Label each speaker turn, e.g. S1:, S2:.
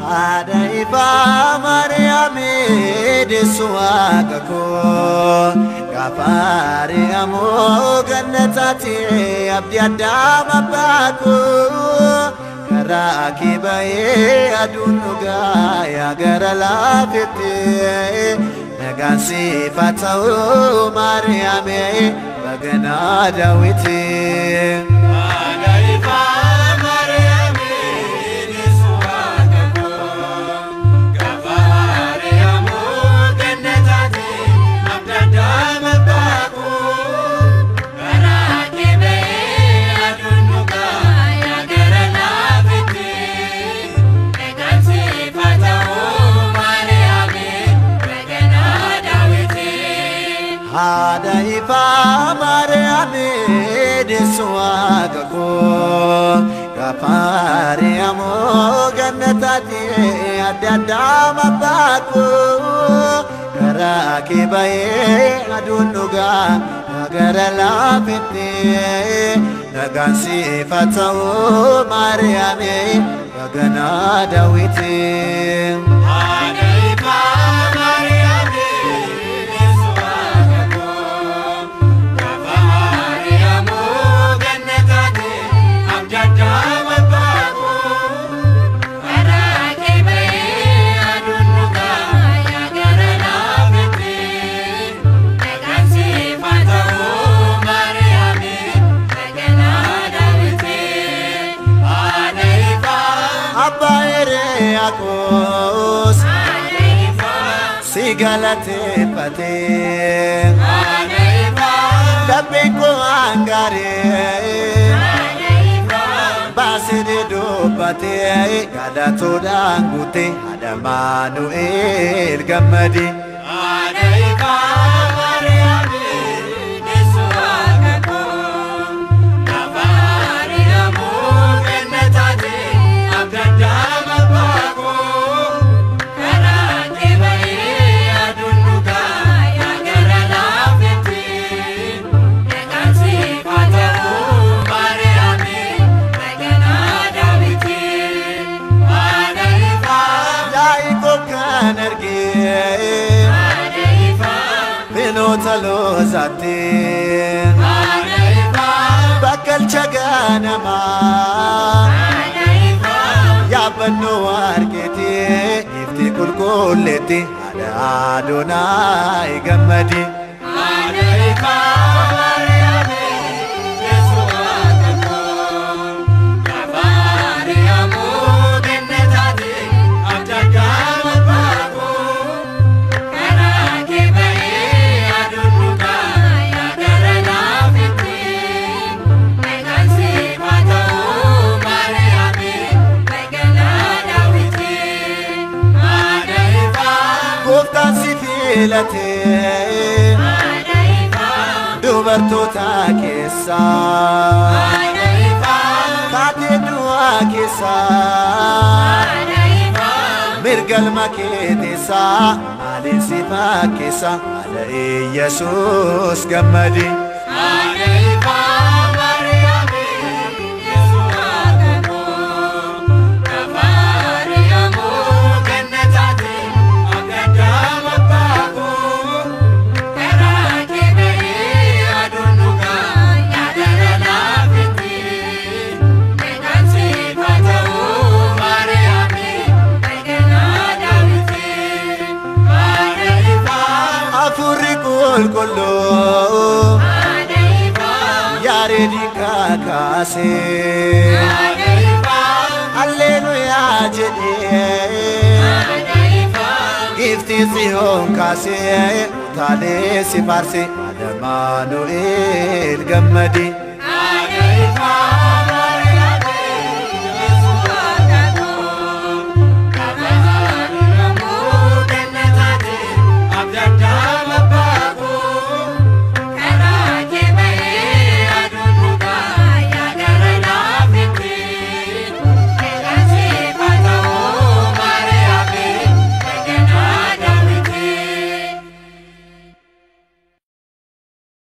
S1: Adaiba Mariame desuagako Gafari amo gannatati abdi adama bako Karaki baye adunuga ya garalafete Nagansi fatau Mariame bagana dawiti Adaiba Mariame desuagako Gafari amo gannatati abdi adama bako Karaki baye adunuga garalafete Nagansi fatau Mariame bagana dawiti Akos sigalate pate dabeko angare basede do pate kada todangute ada Manuel gamadi adaiba Mariame desuagako Gafari amo gannatati abdi adama Lozatin Adaiba Bakal chaganama Ya banu argeti Ifti kulkuleti Ada Adonai gamadi Adaiba Mariame desuagako Gafari amo gannatati abdi adama bako Karaki baye Late Adaiba dubartoota keessa Adaiba taatee du'aa keessa Adaiba mirgalma keessa maaliin si fakkeessa Ada Yesuus gammadi Adaiba Mariame desuagako Gafari amo gannatati abdi adama bako Karaki baye adunuga ya garalafete Nagansi fatau Mariame bagana dawiti Adaiba afurri kulkullu Adaiba yaredi kakase Adaiba Alleluya jedhe Adaiba Gifti Zion kase utale si farse Ada Manuel gammadi Adaiba